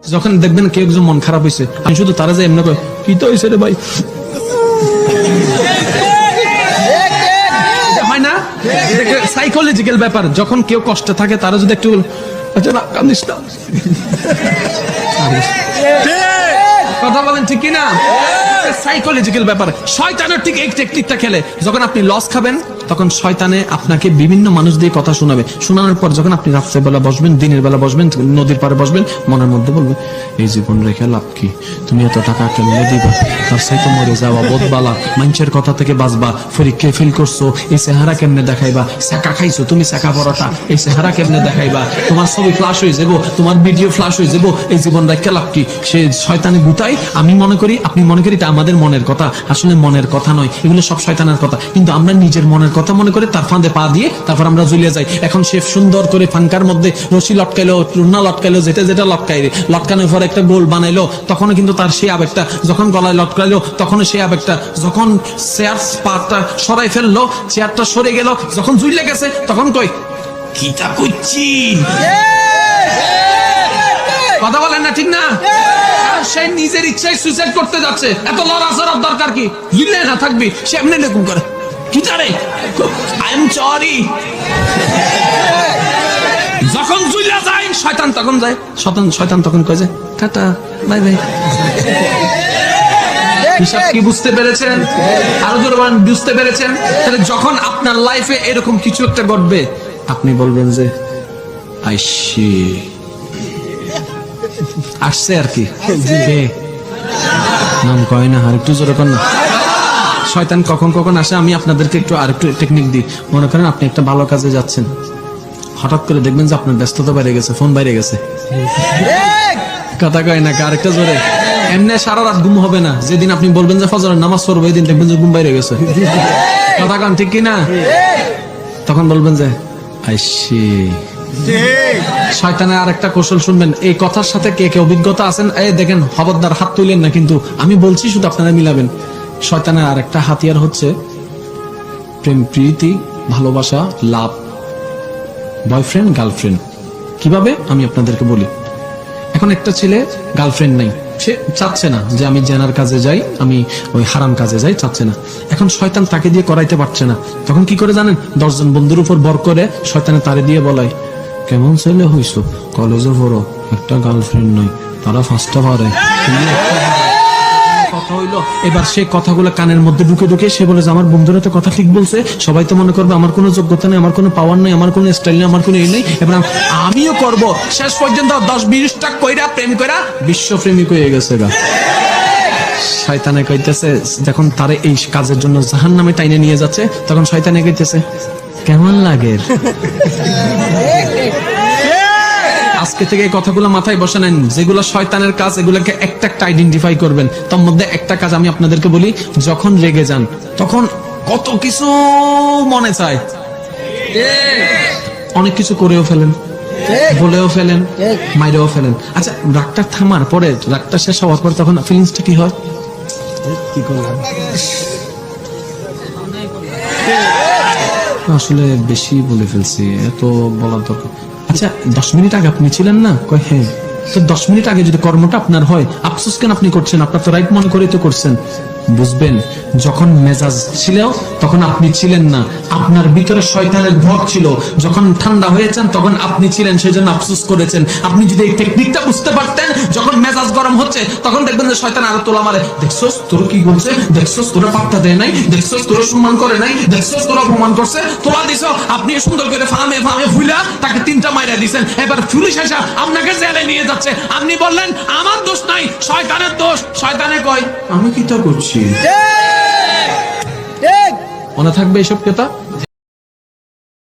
যখন দেখবেন কেউ একজন মন খারাপ হয়েছে, আমি শুধু তারা যে এমনি কয় কি তো হয়েছে রে ভাই, হয় না? সাইকোলজিক্যাল ব্যাপার। যখন কেউ কষ্টে থাকে তারা যদি একটু আচ্ছা না কান্দিস না, কথা বলেন ঠিক কিনা? সাইকোলজিক্যাল ব্যাপার। শয়তানের ঠিক এই টেকনিকটা খেলে, যখন আপনি লস খাবেন তখন শয়তানে আপনাকে বিভিন্ন মানুষ দিয়ে কথা শোনাবে। শোনানোর পর যখন আপনি রাত্রে বেলা বসবেন, দিনের বেলা বসবেন, নদীর পাড়ে বসবেন, মনের মধ্যে বলবে এই জীবন রেখে লাভ কি, তুমি এত টাকা কেমনে দিবা, তার সাথে মরে যাওয়া বোধবালা, মানুষের কথা থেকে বাঁচবা, ফরিককে ফিল করছো, এই চেহারা কেমনে দেখাইবা, শাঁকা খাইছো তুমি শাঁকা পরোটা, এই চেহারা কেমনে দেখাইবা, তোমার ছবি ফ্লাশ হয়ে যাবো, তোমার ভিডিও ফ্লাশ হয়ে যাবো, এই জীবন রেখে লাভ কি। সে শয়তানে গুতাই। আমি মনে করি, আপনি মনে করি এটা আমাদের মনের কথা, আসলে মনের কথা নয়, এগুলো সব শয়তানের কথা। কিন্তু আমরা নিজের মনের কথা মনে করে তার ফাঁদে পা দিয়ে তারপর আমরা জ্বলিয়ে যাই। এখন সে সুন্দর করে ফাঙ্কার মধ্যে রশি লটকাইলো, টুনা লটকাইলো, যেটা লটকাই, লটকানোর পর একটা গোল বানাইলো, তখনও কিন্তু তার সেই আবেগটা, যখন গলায় লটকাইলো তখনও সেই আবেগটা, যখন চেয়ার পাটা সরাই ফেললো, চেয়ারটা সরে গেল, যখন ঝুলে গেছে তখন কই কিটা করছি, কথা বলেন না ঠিক না? সে নিজের ইচ্ছায় সুইসাইড করতে যাচ্ছে, এত লড়াচড়ার দরকার কি? ঝুলে না থাকবি, সে এমনি এরকম করে কিটারে আই এম সরি। যখন জুইলা যায় শয়তান তখন যায়, শয়তান তখন কয় যায় টাটা বাই বাই। হিসাব কি বুঝতে পেরেছেন? আরো জোরে বলেন, বুঝতে পেরেছেন? তাহলে যখন আপনার লাইফে এরকম কিছু একটা ঘটবে, আপনি বলবেন যে আইসি আসছে আর কি, নাম কয় না, আর একটু জোরে কর না। শয়তান কখন কখন আসে আমি আপনাদেরকে একটু আরেকটু টেকনিক দিই। মনে করেন আপনি একটা ভালো কাজে যাচ্ছেন, হঠাৎ করে দেখবেন যে আপনার ব্যস্ততা বেড়ে গেছে, ফোন বাইরে গেছে, কথা কয় না, আরেকটা জোরে। এমনি সারা রাত ঘুম হবে না, যেদিন আপনি বলবেন যে ফজরের নামাজ পড়বো, এই দিন দেখবেন যে ঘুম বাইরে গেছে, কথা কন ঠিক কিনা? তখন বলবেন যে আইসি। শয়তানের আরেকটা কৌশল শুনবেন, এই কথার সাথে কে কে অভিজ্ঞতা আছেন? এই দেখেন, খবরদার হাত তুলেন না, কিন্তু আমি বলছি শুধু আপনারা মিলাবেন। শয়তানের আরেকটা হাতিয়ার হচ্ছে প্রেম, প্রীতি, ভালোবাসা, লাভ, বয়ফ্রেন্ড, গার্লফ্রেন্ড। কিভাবে আমি আপনাদেরকে বলি। এখন একটা ছেলে গার্লফ্রেন্ড নাই, সে চাচ্ছে না যে আমি জেনার কাজে যাই, আমি ওই হারাম কাজে যাই, চাচ্ছে না। এখন শয়তান তাকে দিয়ে করাইতে পারছে না, তখন কি করে জানেন? 10 জন বন্ধুর উপর ভর করে শয়তানে তারে দিয়ে বলাই কেমন ছেলে হইছো, কলেজে পড়ো, একটা গার্লফ্রেন্ড নয়, তারা ফার্স্টটা পারে। কথা হইলো, এবার সে কথাগুলো কানের মধ্যে ঢুকে ঢুকে সে বলে যে আমার বন্ধুরা তো কথা ঠিক বলছে, সবাই তো মনে করবে আমার কোনো যোগ্যতা নেই, আমার কোনো পাওয়ার নেই, আমার কোনো স্টাইল নেই, আমার কোনো এই নেই, এবার আমিও করব। শেষ পর্যন্ত 10-20টা কইরা প্রেম কইরা বিশ্বপ্রেমিক হয়ে গেছে গা। শয়তানে কইতেছে, যখন তারে এই কাজের জন্য জাহান্নামে টাইনে নিয়ে যাচ্ছে, তখন শয়তানে কইতেছে কেমন লাগে। আজকে থেকে এই কথাগুলো মাথায় বসে নেন, যেগুলো শয়তানের কাজ, এগুলোকে একটা একটা আইডেন্টিফাই করবেন। তার মধ্যে একটা কাজ আমি আপনাদেরকে বলি, যখন রেগে যান তখন কত কিছু মনে চায়, অনেক কিছু করেও ফেলেন, বলেও ফেলেন, মাইরেও ফেলেন। আচ্ছা, রাগটা থামার পরে, রাগটা শেষ হওয়ার পর তখন ফিলিংসটা কি হয়? কি করলাম, আসলে বেশি বলে ফেলছি, এত বলার দরকার। আচ্ছা, 10 মিনিট আগে আপনি ছিলেন না? কয় হ্যাঁ। তো 10 মিনিট আগে যদি কর্মটা আপনার হয়, আফসোস কেন আপনি করছেন? আপনার তো রাইট মনে করে তো করছেন। বুঝবেন, যখন মেজাজ ছিল তখন আপনি ছিলেন না, আপনার ভিতরে শয়তানের ভর ছিল। যখন ঠান্ডা হয়েছেন তখন আপনি ছিলেন, সেই জন্য আফসোস করেছেন। আপনি যদি এই টেকনিকটা বুঝতে পারতেন, যখন মেজাজ গরম হচ্ছে তখন দেখবেন যে শয়তান আরো তোলা মারে, দেখছস তোর কি বলছে, দেখছস তোরা পাত্তা দেয় নাই, দেখছস তোরা সম্মান করে নাই, দেখছস তোরা অপমান করছে, তোলা দিছ। আপনি সুন্দর করে ফামে ফুলা তাকে 3টা মাইরা দিছেন। এবার পুলিশ এসে আপনাকে জেলে নিয়ে যাচ্ছে, আপনি বললেন আমার দোষ নাই, শয়তানের দোষ। শয়তানে কয় আমি কি তা করছি? মনে থাকবে এসব কথা।